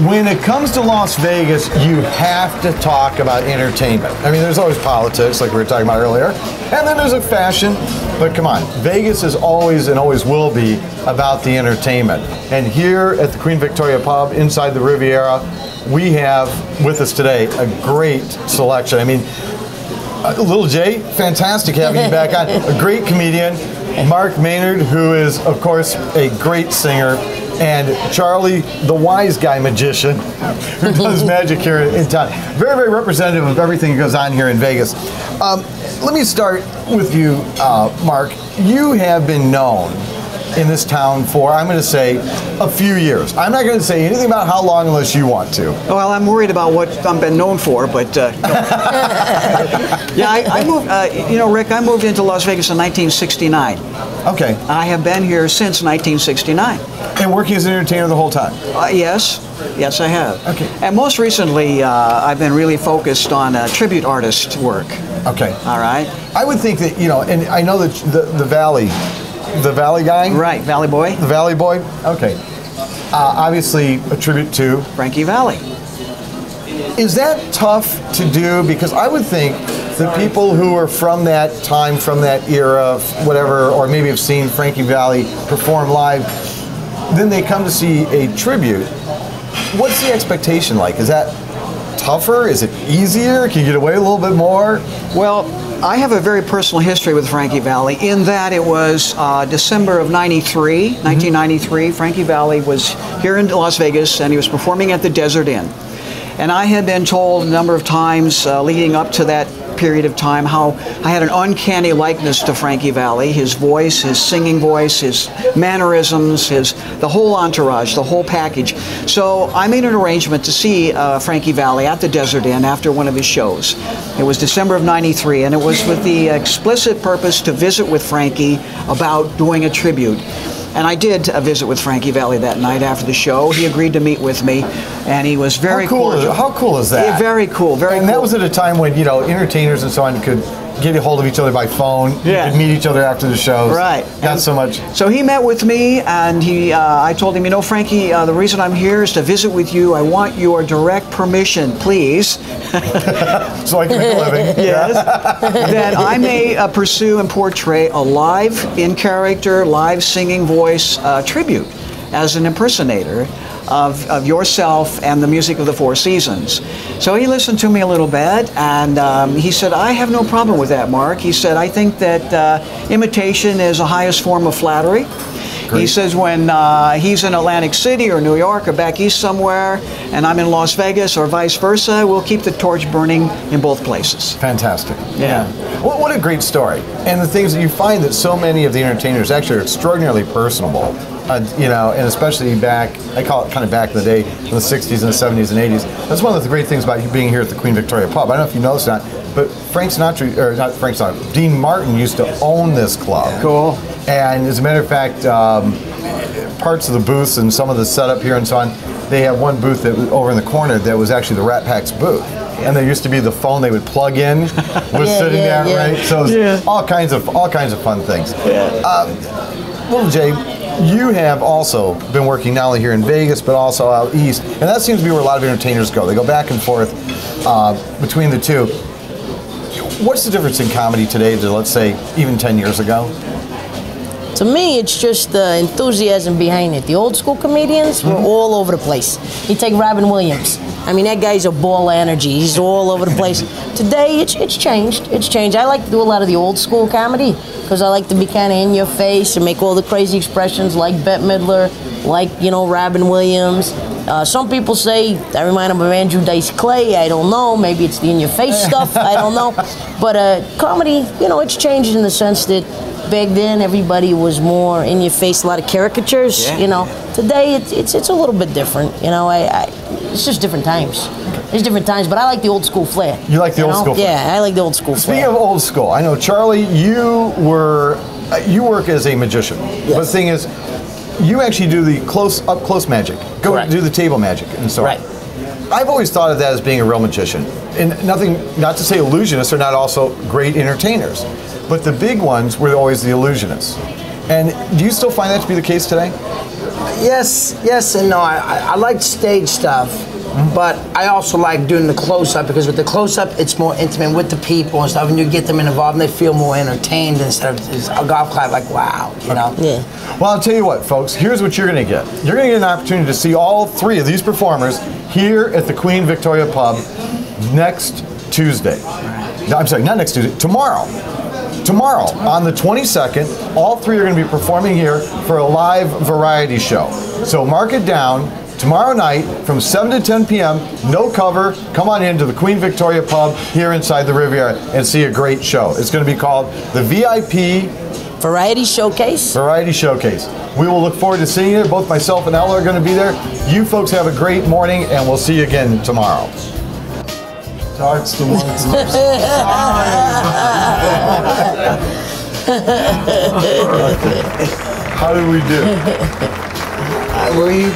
When it comes to Las Vegas, you have to talk about entertainment. I mean, there's always politics, like we were talking about earlier, and then there's a fashion, but come on, Vegas is always and always will be about the entertainment. And here at the Queen Victoria Pub, inside the Riviera, we have with us today a great selection. I mean, Little Jay, fantastic having you back on. A great comedian, Mark Maynard, who is, of course, a great singer, and Charlie, the wise guy magician, who does magic here in town. Very, very representative of everything that goes on here in Vegas. Let me start with you, Mark. You have been known in this town for, I'm going to say, a few years. I'm not going to say anything about how long unless you want to. Well, I'm worried about what I've been known for, but no. Yeah, I moved, you know, Rick, I moved into Las Vegas in 1969. Okay. I have been here since 1969. And working as an entertainer the whole time? Yes. Yes, I have. Okay. And most recently, I've been really focused on tribute artist work. Okay. All right. I would think that, you know, and I know that the Valley guy? Right, Valley Boy. The Valley Boy? Okay. Obviously, a tribute to Frankie Valli. Is that tough to do? Because I would think the people who are from that time, from that era, whatever, or maybe have seen Frankie Valli perform live, then they come to see a tribute. What's the expectation like? Is that tougher? Is it easier? Can you get away a little bit more? Well, I have a very personal history with Frankie Valli in that it was December of 1993. Frankie Valli was here in Las Vegas and he was performing at the Desert Inn. And I had been told a number of times leading up to that period of time how I had an uncanny likeness to Frankie Valli, his voice, his singing voice, his mannerisms, the whole entourage, the whole package. So I made an arrangement to see Frankie Valli at the Desert Inn after one of his shows. It was December of '93, and it was with the explicit purpose to visit with Frankie about doing a tribute. And I did a visit with Frankie Valli that night after the show. He agreed to meet with me, and he was very cordial. How cool is that? Yeah, very cool, very cool. And that was at a time when, you know, entertainers and so on could get a hold of each other by phone. Yeah. You could meet each other after the shows. Right. Not and so much. So he met with me, and I told him, you know, Frankie, the reason I'm here is to visit with you. I want your direct permission, please. So I can make a living. Yes. That I may pursue and portray a live, in-character, live singing voice tribute as an impersonator of yourself and the music of the Four Seasons. So he listened to me a little bit, and he said, I have no problem with that, Mark. He said, I think that imitation is the highest form of flattery. Great. He says when he's in Atlantic City or New York or back east somewhere, and I'm in Las Vegas or vice versa, we'll keep the torch burning in both places. Fantastic. Yeah. What a great story. And the things that you find that so many of the entertainers actually are extraordinarily personable. You know, and especially back, I call it kind of back in the day, in the 60s and the 70s and 80s. That's one of the great things about you being here at the Queen Victoria Pub. I don't know if you know this or not, but Frank Sinatra, or not Frank Sinatra, Dean Martin used to own this club. Cool. And as a matter of fact, parts of the booths and some of the setup here and so on, they have one booth that was over in the corner that was actually the Rat Pack's booth. And there used to be the phone they would plug in, was sitting there, right? So all kinds of fun things. Little Jay, you have also been working not only here in Vegas, but also out east. And that seems to be where a lot of entertainers go. They go back and forth between the two. What's the difference in comedy today to, let's say, even 10 years ago? To me, it's just the enthusiasm behind it. The old school comedians were all over the place. You take Robin Williams. I mean, that guy's a ball of energy. He's all over the place. Today, it's changed. It's changed. I like to do a lot of the old school comedy because I like to be kind of in your face and make all the crazy expressions like Bette Midler, like, you know, Robin Williams. Some people say I remind them of Andrew Dice Clay. I don't know. Maybe it's the in-your-face stuff. I don't know. But comedy, you know, it's changed in the sense that back then everybody was more in-your-face, a lot of caricatures. Yeah. You know, today it's a little bit different. You know, it's just different times. There's different times, but I like the old school flair. You like the old school flair? Yeah, I like the old school flair. Speaking of old school, I know, Charlie, you work as a magician. Yes. But the thing is, you actually do the up close magic. Go Correct. do the table magic and so on. Right. I've always thought of that as being a real magician. And not to say illusionists are not also great entertainers, but the big ones were always the illusionists. And do you still find that to be the case today? Yes and no. I like stage stuff, but I also like doing the close-up because with the close-up, it's more intimate with the people and stuff, and you get them involved and they feel more entertained instead of just a golf clap like, wow, you know? Yeah. Well, I'll tell you what, folks, here's what you're going to get. You're going to get an opportunity to see all three of these performers here at the Queen Victoria Pub next Tuesday. No, I'm sorry, not next Tuesday, tomorrow. Tomorrow, on the 22nd, all three are going to be performing here for a live variety show. So mark it down. Tomorrow night from 7 to 10 p.m., no cover. Come on in to the Queen Victoria Pub here inside the Riviera and see a great show. It's going to be called the VIP Variety Showcase. Variety Showcase. We will look forward to seeing you. Both myself and Ella are going to be there. You folks have a great morning, and we'll see you again tomorrow. Starts the ones. How did we do? Were you